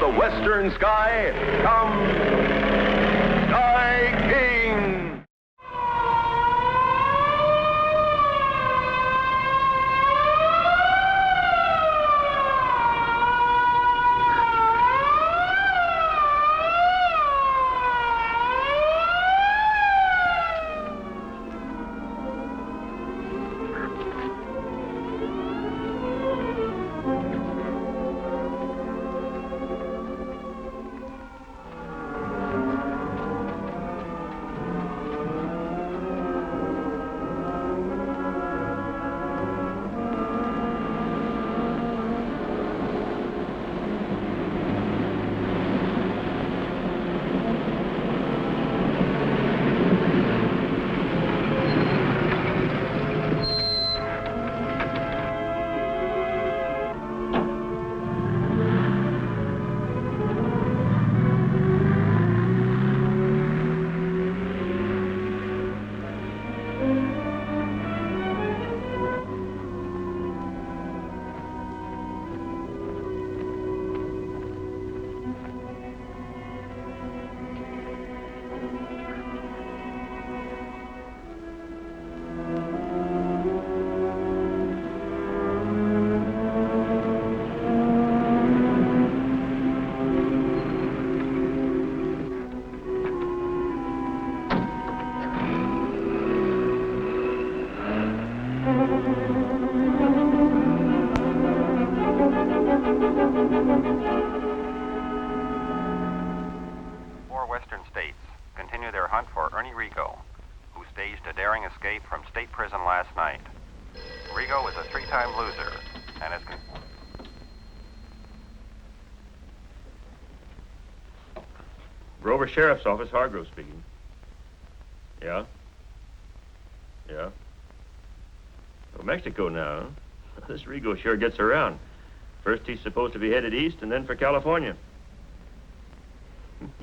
the western sky comes Sky King. Escape from state prison last night. Rigo is a three-time loser and is... Grover Sheriff's Office, Hargrove speaking. Yeah? Yeah? Well, Mexico now, huh? This Rigo sure gets around. First he's supposed to be headed east and then for California.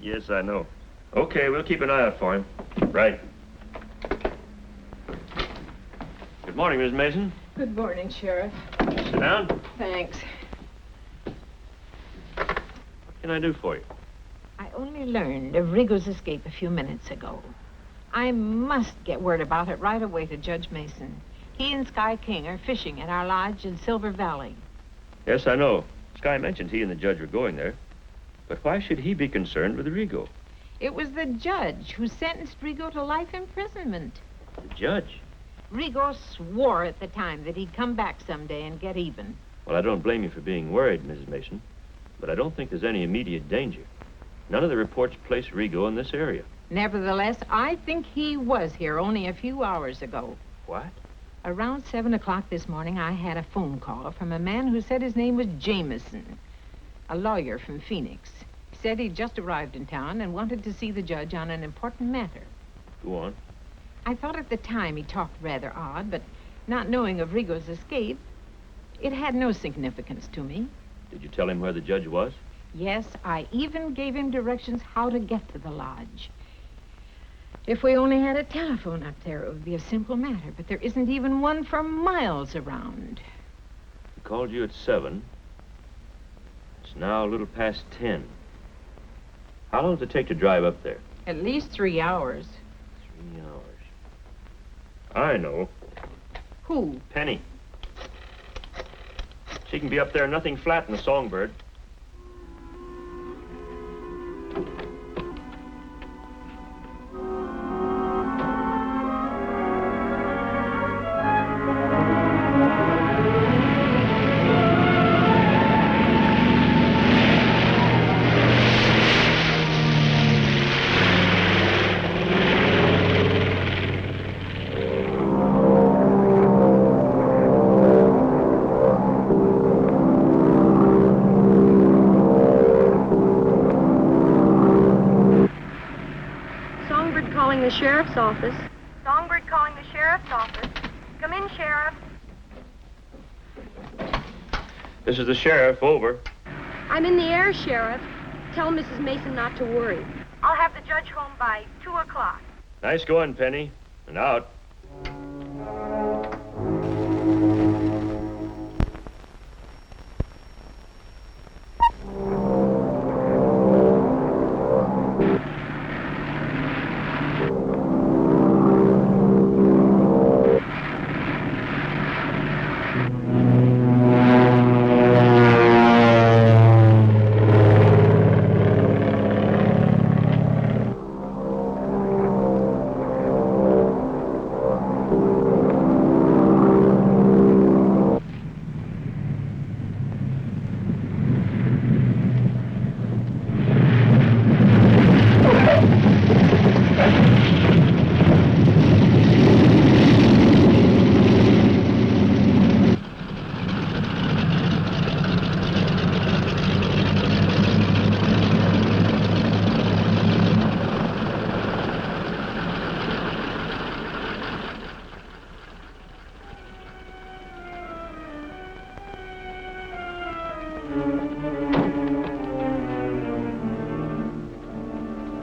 Yes, I know. Okay, we'll keep an eye out for him. Right. Good morning, Miss Mason. Good morning, Sheriff. Sit down. Thanks. What can I do for you? I only learned of Rigo's escape a few minutes ago. I must get word about it right away to Judge Mason. He and Sky King are fishing at our lodge in Silver Valley. Yes, I know. Sky mentioned he and the judge were going there. But why should he be concerned with Rigo? It was the judge who sentenced Rigo to life imprisonment. The judge? Rigo swore at the time that he'd come back someday and get even. Well, I don't blame you for being worried, Mrs. Mason. But I don't think there's any immediate danger. None of the reports place Rigo in this area. Nevertheless, I think he was here only a few hours ago. What? Around 7 o'clock this morning, I had a phone call from a man who said his name was Jameson, a lawyer from Phoenix. He said he'd just arrived in town and wanted to see the judge on an important matter. Go on. I thought at the time he talked rather odd, but not knowing of Rigo's escape, it had no significance to me. Did you tell him where the judge was? Yes, I even gave him directions how to get to the lodge. If we only had a telephone up there, it would be a simple matter, but there isn't even one for miles around. He called you at 7. It's now a little past 10. How long does it take to drive up there? At least 3 hours. 3 hours. I know. Who? Penny. She can be up there nothing flat in the Songbird. The sheriff's office. Songbird calling the sheriff's office. Come in, Sheriff. This is the sheriff. Over. I'm in the air, Sheriff. Tell Mrs. Mason not to worry. I'll have the judge home by 2 o'clock. Nice going, Penny. And out.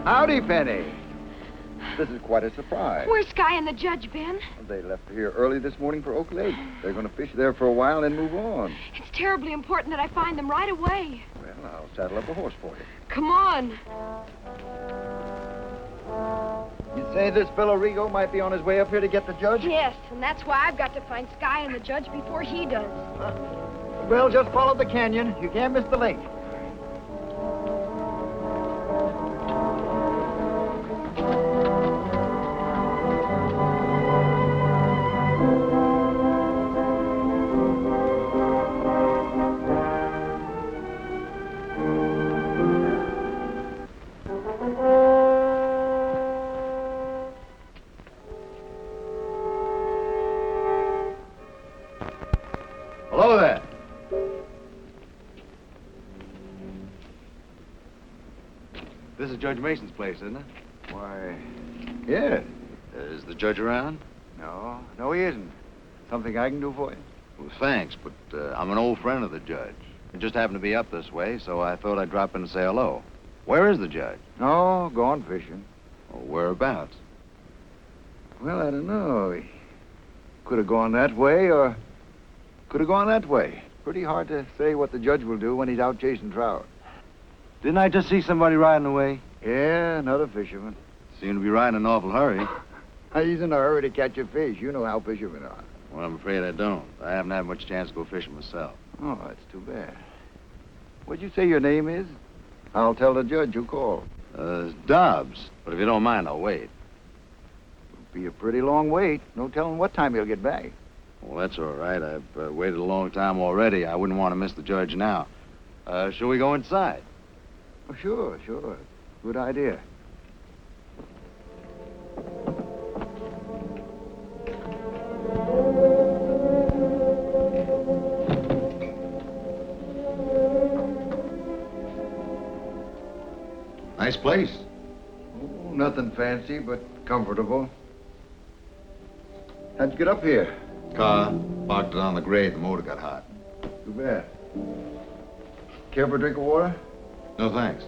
Howdy, Penny. This is quite a surprise. Where's Sky and the judge, Ben? They left here early this morning for Oak Lake. They're going to fish there for a while and move on. It's terribly important that I find them right away. Well, I'll saddle up a horse for you. Come on. You say this fellow Rigo might be on his way up here to get the judge? Yes, and that's why I've got to find Sky and the judge before he does. Well, just follow the canyon. You can't miss the lake. Hello there. This is Judge Mason's place, isn't it? Why, yeah. Is the judge around? No, he isn't. Something I can do for you? Well, thanks, but I'm an old friend of the judge. I just happened to be up this way, so I thought I'd drop in and say hello. Where is the judge? No, gone fishing. Oh, whereabouts? Well, I don't know. He could have gone that way or could have gone that way. Pretty hard to say what the judge will do when he's out chasing trout. Didn't I just see somebody riding away? Yeah, another fisherman. Seemed to be riding in an awful hurry. He's in a hurry to catch a fish. You know how fishermen are. Well, I'm afraid I don't. I haven't had much chance to go fishing myself. Oh, that's too bad. What'd you say your name is? I'll tell the judge you called. Dobbs. But if you don't mind, I'll wait. It'll be a pretty long wait. No telling what time he'll get back. Well, that's all right. I've waited a long time already. I wouldn't want to miss the judge now. Shall we go inside? Oh, sure. Good idea. Nice place. Oh, nothing fancy, but comfortable. How'd you get up here? Car. Parked it on the grade. The motor got hot. Too bad. Care for a drink of water? No, thanks.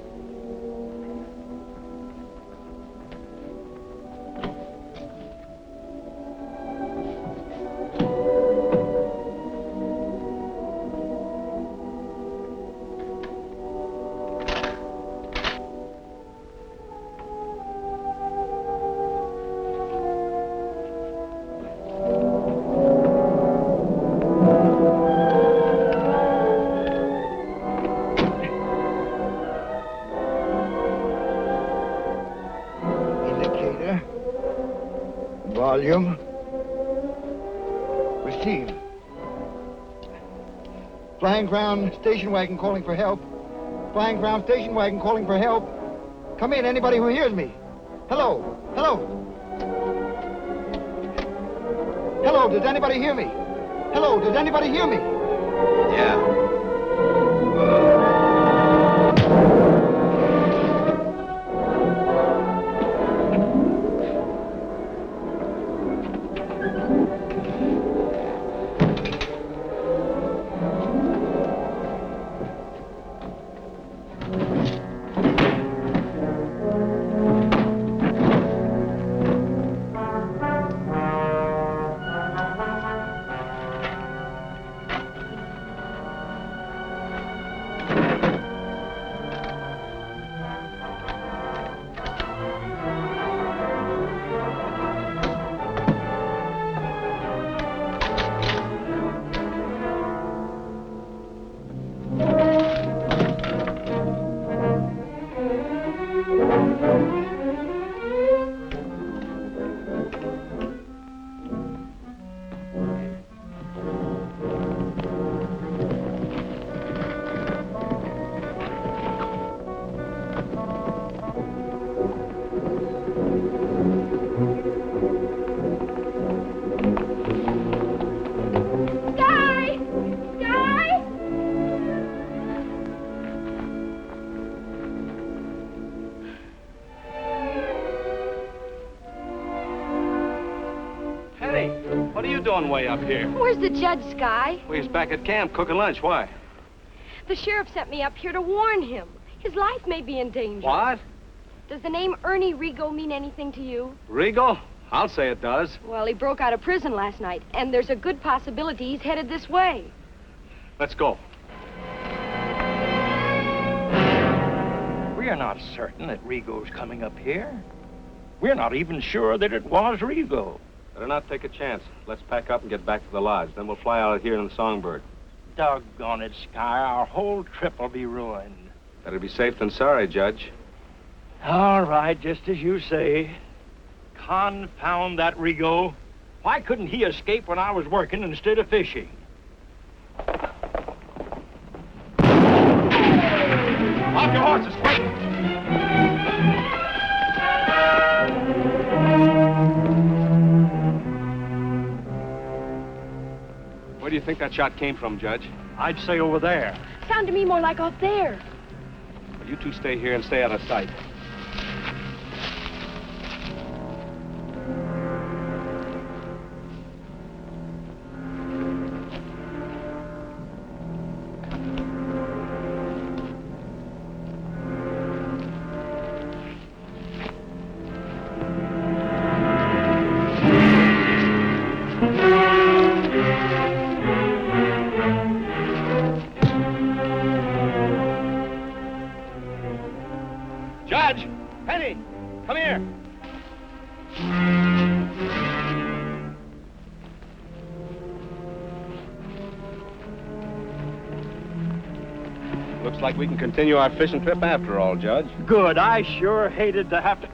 Volume. Receive. Flying ground station wagon calling for help. Flying ground station wagon calling for help. Come in, anybody who hears me. Hello. Hello, does anybody hear me? Hello, does anybody hear me? Yeah. Doing way up here? Where's the judge, Sky? Well, he's back at camp cooking lunch. Why? The sheriff sent me up here to warn him. His life may be in danger. What? Does the name Ernie Rigo mean anything to you? Rigo? I'll say it does. Well, he broke out of prison last night, and there's a good possibility he's headed this way. Let's go. We're not certain that Rigo's coming up here. We're not even sure that it was Rigo. Better not take a chance. Let's pack up and get back to the lodge. Then we'll fly out of here in the Songbird. Doggone it, Sky. Our whole trip will be ruined. Better be safe than sorry, Judge. All right, just as you say. Confound that Rigo. Why couldn't he escape when I was working instead of fishing? Off your horses, quick! Where do you think that shot came from, Judge? I'd say over there. Sound to me more like off there. Well, you two stay here and stay out of sight. Judge! Penny! Come here! Looks like we can continue our fishing trip after all, Judge. Good. I sure hated to have to...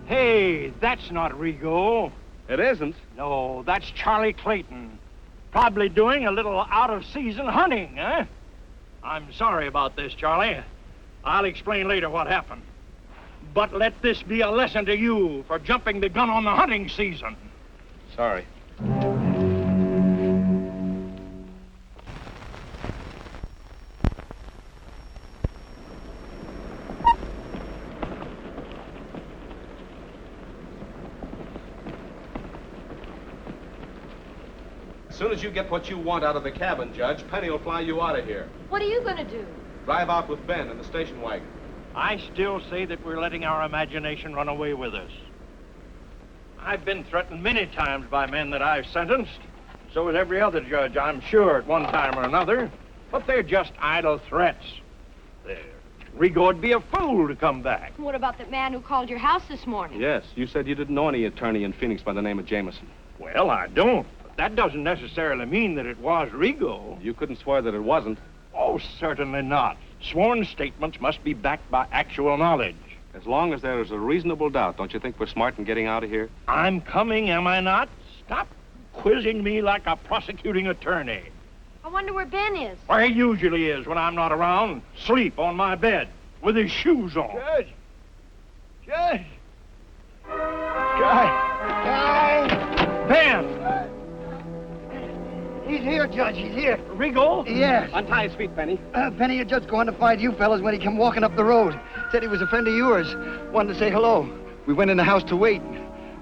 Hey, that's not Rigo. It isn't. No, that's Charlie Clayton. Probably doing a little out-of-season hunting, eh? I'm sorry about this, Charlie. I'll explain later what happened. But let this be a lesson to you for jumping the gun on the hunting season. Sorry. As soon as you get what you want out of the cabin, Judge, Penny will fly you out of here. What are you going to do? Drive out with Ben in the station wagon. I still say that we're letting our imagination run away with us. I've been threatened many times by men that I've sentenced. So has every other judge, I'm sure, at one time or another. But they're just idle threats. Rigo would be a fool to come back. What about that man who called your house this morning? Yes, you said you didn't know any attorney in Phoenix by the name of Jameson. Well, I don't. But that doesn't necessarily mean that it was Rigo. You couldn't swear that it wasn't. Oh, certainly not. Sworn statements must be backed by actual knowledge. As long as there is a reasonable doubt, don't you think we're smart in getting out of here? I'm coming, am I not? Stop quizzing me like a prosecuting attorney. I wonder where Ben is. Where he usually is when I'm not around. Sleep on my bed with his shoes on. Judge! Judge! Guy! Ben! He's here, Judge. He's here. Rigo? Yes. Untie his feet, Penny. Penny had just gone to find you fellas when he came walking up the road. Said he was a friend of yours. Wanted to say hello. We went in the house to wait.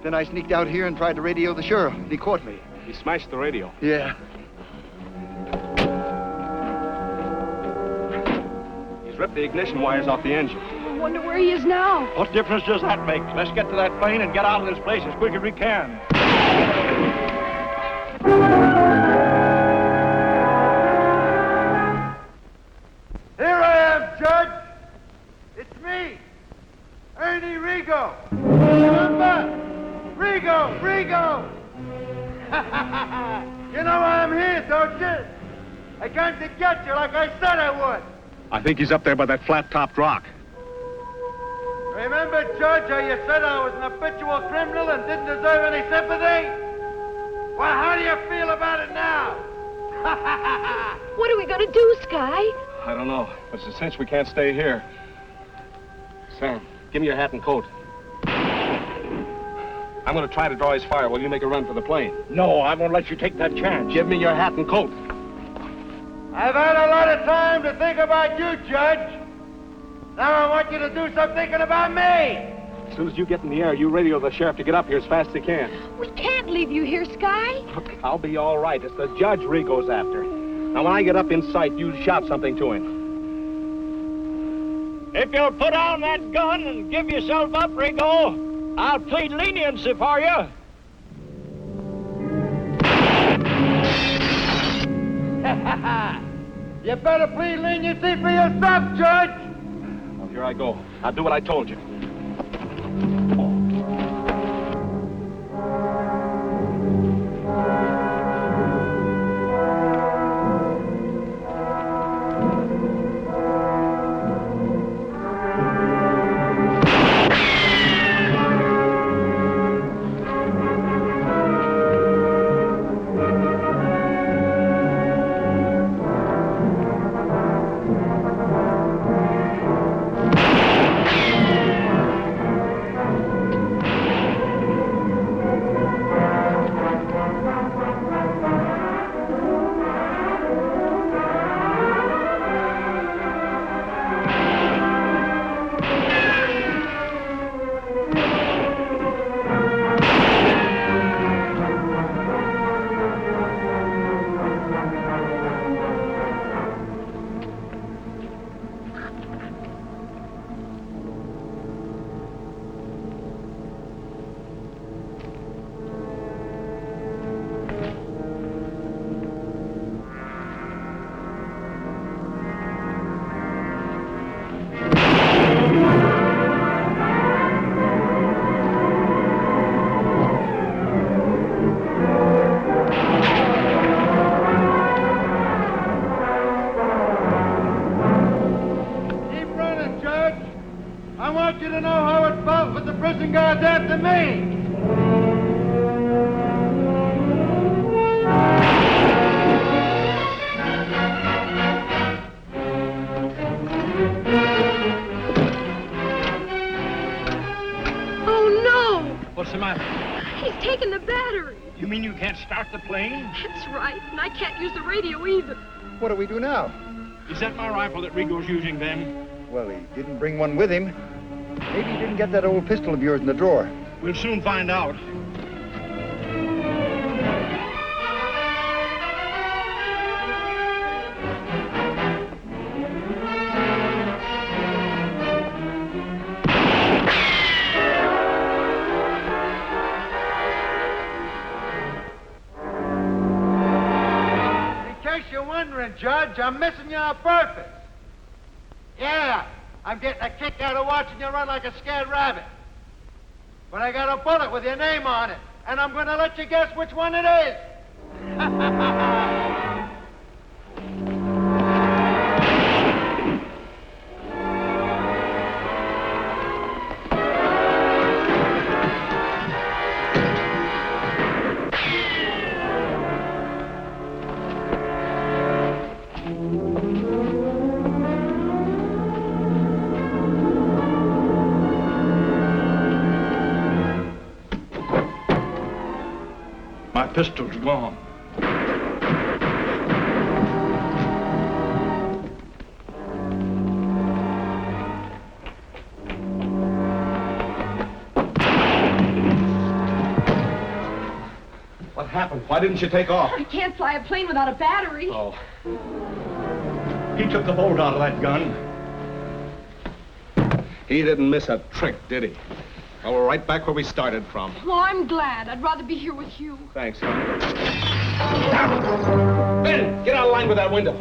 Then I sneaked out here and tried to radio the sheriff. He caught me. He smashed the radio. Yeah. He's ripped the ignition wires off the engine. I wonder where he is now. What difference does that make? Let's get to that plane and get out of this place as quick as we can. Here I am, Judge. It's me, Ernie Rigo. Remember? Rigo, Rigo. You know why I'm here, don't you? I came to get you like I said I would. I think he's up there by that flat-topped rock. Remember, Judge, how you said I was an habitual criminal and didn't deserve any sympathy? Well, how do you feel about it now? What are we going to do, Sky? I don't know. It's a cinch we can't stay here. Sam, give me your hat and coat. I'm going to try to draw his fire while you make a run for the plane. No, I won't let you take that chance. Give me your hat and coat. I've had a lot of time to think about you, Judge. Now I want you to do some thinking about me. As soon as you get in the air, you radio the sheriff to get up here as fast as he can. We can't leave you here, Sky. Look, I'll be all right. It's the judge Rigo's after. Now, when I get up in sight, you shout something to him. If you'll put down that gun and give yourself up, Rigo, I'll plead leniency for you. You better plead leniency for yourself, Judge. Well, here I go. I'll do what I told you. The plane? That's right, and I can't use the radio either. What do we do now? Is that my rifle that Rigo's using then? Well, he didn't bring one with him. Maybe he didn't get that old pistol of yours in the drawer. We'll soon find out. Judge, I'm missing you on purpose. Yeah, I'm getting a kick out of watching you run like a scared rabbit. But I got a bullet with your name on it, and I'm going to let you guess which one it is. My pistol's gone. What happened? Why didn't you take off? I can't fly a plane without a battery. Oh. He took the bolt out of that gun. He didn't miss a trick, did he? Well, we're right back where we started from. Well, I'm glad. I'd rather be here with you. Thanks, hon. Ben, get out of line with that window.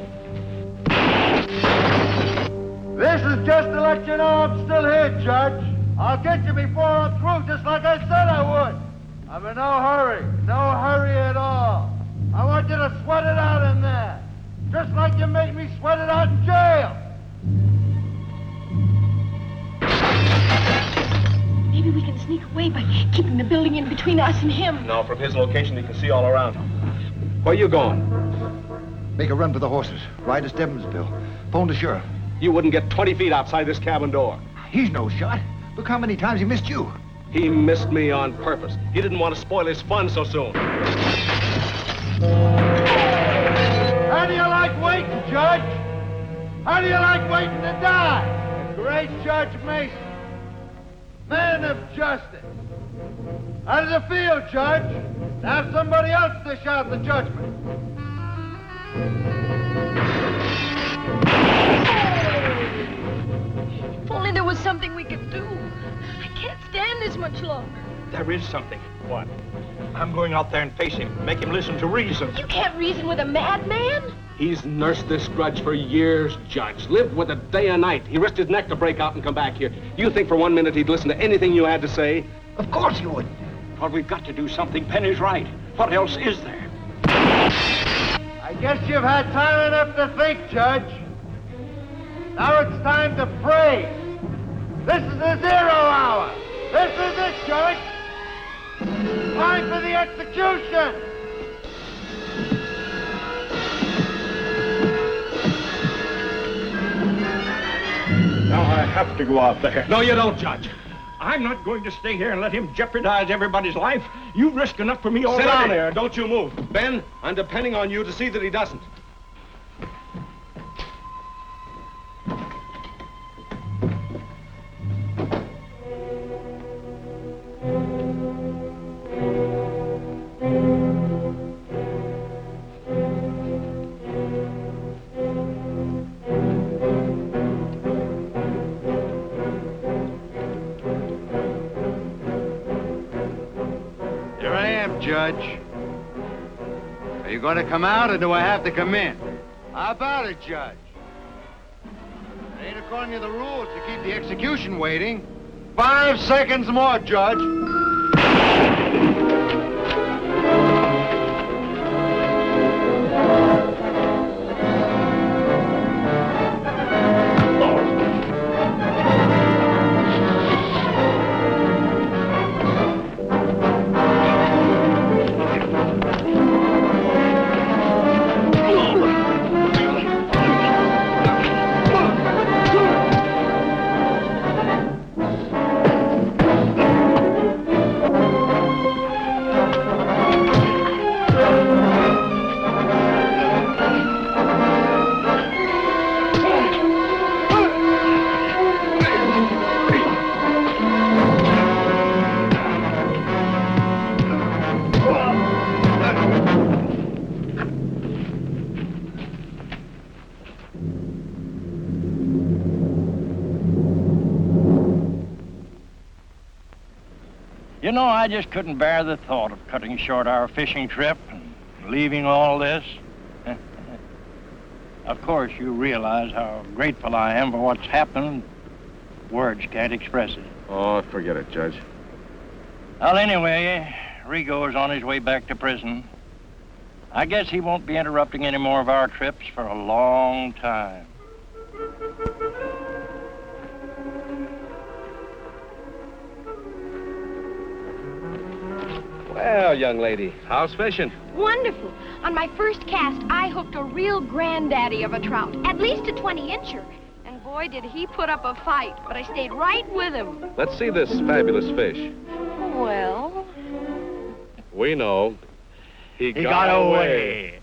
This is just to let you know I'm still here, Judge. I'll get you before I'm through, just like I said I would. I'm in no hurry at all. I want you to sweat it out in there, just like you made me sweat it out in jail. Maybe we can sneak away by keeping the building in between us and him. No, from his location, he can see all around. Where you going? Make a run for the horses. Ride to Stevensville. Phone the sheriff. You wouldn't get 20 feet outside this cabin door. He's no shot. Look how many times he missed you. He missed me on purpose. He didn't want to spoil his fun so soon. How do you like waiting, Judge? How do you like waiting to die? The great Judge Mason, man of justice. How does it feel, Judge, to have somebody else dish out the judgment? something we can do. I can't stand this much longer. There is something. What? I'm going out there and face him, make him listen to reason. You can't reason with a madman. He's nursed this grudge for years, Judge. Lived with it day and night. He risked his neck to break out and come back here. You think for 1 minute he'd listen to anything you had to say? Of course you would. But we've got to do something. Penny's right. What else is there? I guess you've had time enough to think, Judge. Now it's time to pray. This is the 0 hour. This is it, Judge. Time for the execution. Now I have to go out there. No, you don't, Judge. I'm not going to stay here and let him jeopardize everybody's life. You've risked enough for me already. Sit down there. Don't you move. Ben, I'm depending on you to see that he doesn't. Here I am, Judge. Are you going to come out, or do I have to come in? How about it, Judge? It ain't according to the rules to keep the execution waiting. 5 seconds more, Judge. You know, I just couldn't bear the thought of cutting short our fishing trip and leaving all this. Of course, you realize how grateful I am for what's happened. Words can't express it. Oh, forget it, Judge. Well, anyway, Rigo's on his way back to prison. I guess he won't be interrupting any more of our trips for a long time. Well, young lady, how's fishing? Wonderful. On my first cast, I hooked a real granddaddy of a trout, at least a 20-incher. And boy, did he put up a fight, but I stayed right with him. Let's see this fabulous fish. Well... We know. He He got away.